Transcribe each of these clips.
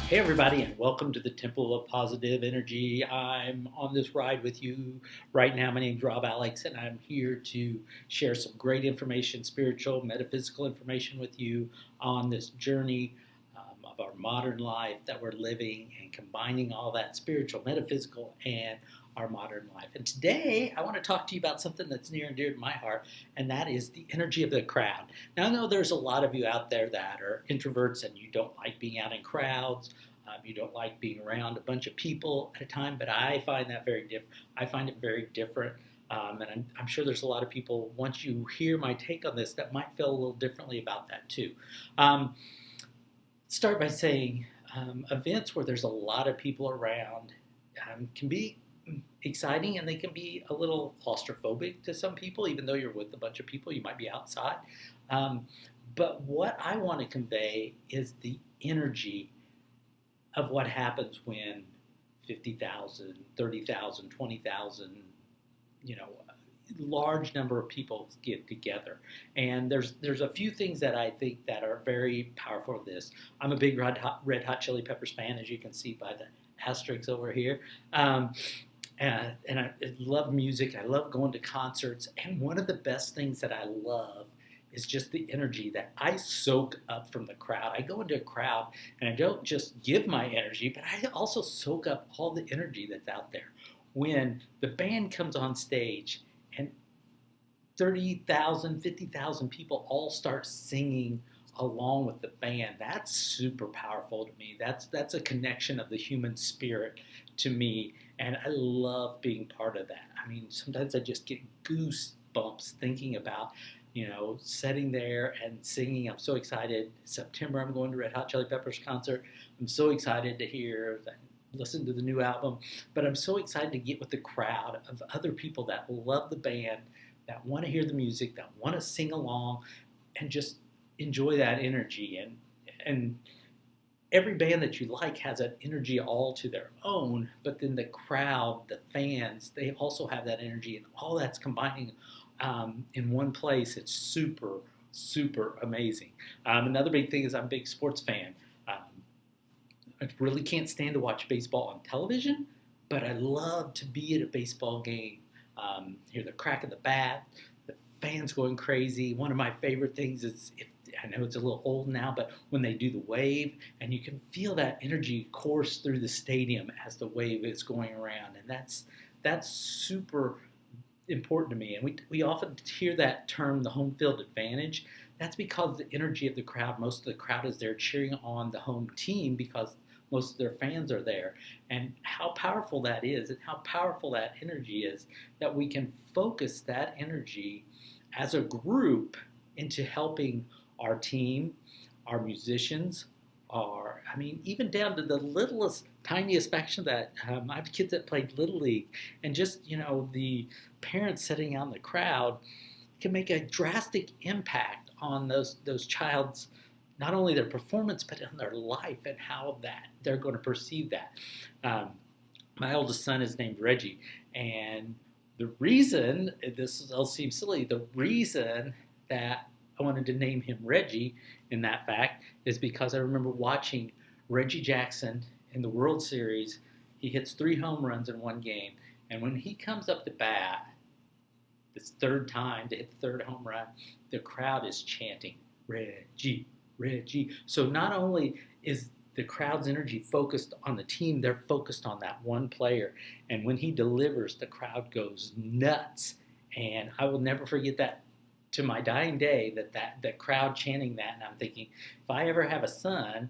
Hey, everybody, and welcome to the Temple of Positive Energy. I'm on this ride with you right now. My name is Rob Alex, and I'm here to share some great information, spiritual, metaphysical information with you on this journey of our modern life that we're living and combining all that spiritual, metaphysical, and our modern life. And today, I want to talk to you about something that's near and dear to my heart, and that is the energy of the crowd. Now, I know there's a lot of you out there that are introverts and you don't like being out in crowds. You don't like being around a bunch of people at a time, but I find that very different. I find it very different, and I'm sure there's a lot of people. Once you hear my take on this, that might feel a little differently about that too. Um, Start by saying events where there's a lot of people around can be exciting, and they can be a little claustrophobic to some people. Even though you're with a bunch of people, you might be outside. Um, but what I want to convey is the energy of what happens when 50,000, 30,000, 20,000, you know, large number of people get together. And there's a few things that I think that are very powerful in this. I'm a big Red Hot Chili Peppers fan, as you can see by the asterisks over here. Um, and I love music. I love going to concerts. And one of the best things that I love is just the energy that I soak up from the crowd. I go into a crowd and I don't just give my energy, but I also soak up all the energy that's out there. When the band comes on stage and 30,000, 50,000 people all start singing along with the band, that's super powerful to me. That's a connection of the human spirit to me, and I love being part of that. I mean, sometimes I just get goosebumps thinking about, sitting there and singing. I'm so excited. September, I'm going to Red Hot Chili Peppers concert. I'm so excited to listen to the new album, but I'm so excited to get with the crowd of other people that love the band, that want to hear the music, that want to sing along, and just enjoy that energy. And every band that you like has that energy all to their own, but then the crowd, the fans, they also have that energy, and all that's combining in one place. It's super, super amazing. Another big thing is I'm a big sports fan. Um, I really can't stand to watch baseball on television, but I love to be at a baseball game. Hear the crack of the bat, the fans going crazy. One of my favorite things is, I know it's a little old now, but when they do the wave, and you can feel that energy course through the stadium as the wave is going around, and that's super important to me. And we often hear that term, the home field advantage. That's because the energy of the crowd, most of the crowd is there cheering on the home team because most of their fans are there. And how powerful that is, and how powerful that energy is, that we can focus that energy as a group into helping our team, our musicians, even down to the littlest, tiniest fraction of that. I have kids that played Little League, and just, the parents sitting out in the crowd can make a drastic impact on those child's, not only their performance, but on their life, and how that they're going to perceive that. Um, my oldest son is named Reggie, and the reason, this will seem silly, the reason that I wanted to name him Reggie, in that fact, is because I remember watching Reggie Jackson in the World Series. He hits 3 home runs in one game, and when he comes up to bat, this third time to hit the third home run, the crowd is chanting, Reggie, Reggie. So not only is the crowd's energy focused on the team, they're focused on that one player. And when he delivers, the crowd goes nuts. And I will never forget that to my dying day, that crowd chanting that. And I'm thinking, if I ever have a son,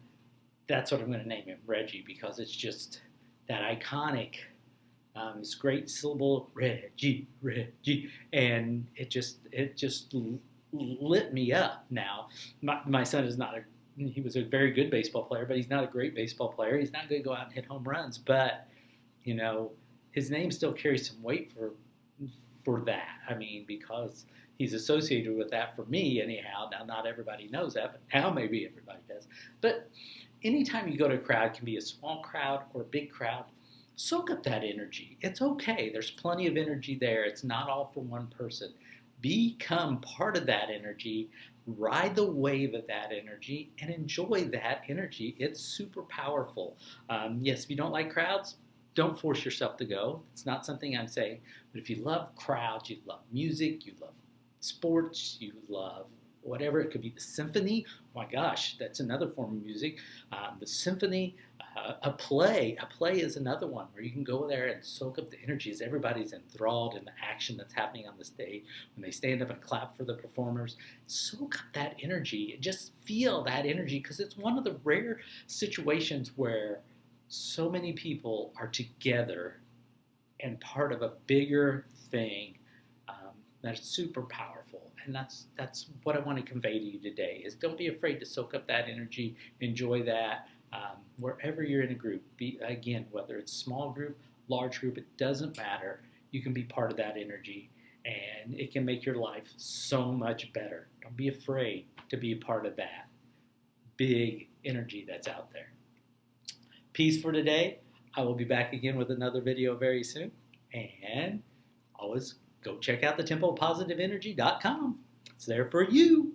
that's what I'm going to name him, Reggie, because it's just that iconic, this great syllable, Reggie, Reggie, and it just lit me up. Now, my son is not he was a very good baseball player, but he's not a great baseball player. He's not going to go out and hit home runs, but his name still carries some weight for that. I mean, because he's associated with that for me anyhow. Now, not everybody knows that, but now maybe everybody does. But anytime you go to a crowd, it can be a small crowd or a big crowd, soak up that energy. It's okay. There's plenty of energy there. It's not all for one person. Become part of that energy ride the wave of that energy and enjoy that energy. It's super powerful. Yes, if you don't like crowds, don't force yourself to go. It's not something I'm saying. But if you love crowds, you love music, you love sports, you love whatever, it could be the symphony. Oh my gosh, that's another form of music. The symphony, a play. A play is another one where you can go there and soak up the energy as everybody's enthralled in the action that's happening on the stage. When they stand up and clap for the performers, soak up that energy and just feel that energy, because it's one of the rare situations where so many people are together and part of a bigger thing that's super powerful. And that's what I want to convey to you today is don't be afraid to soak up that energy, enjoy that. Wherever you're in a group, again, whether it's small group, large group, it doesn't matter. You can be part of that energy, and it can make your life so much better. Don't be afraid to be a part of that big energy that's out there. Peace for today. I will be back again with another video very soon. And always go check out the templeofpositiveenergy.com. It's there for you.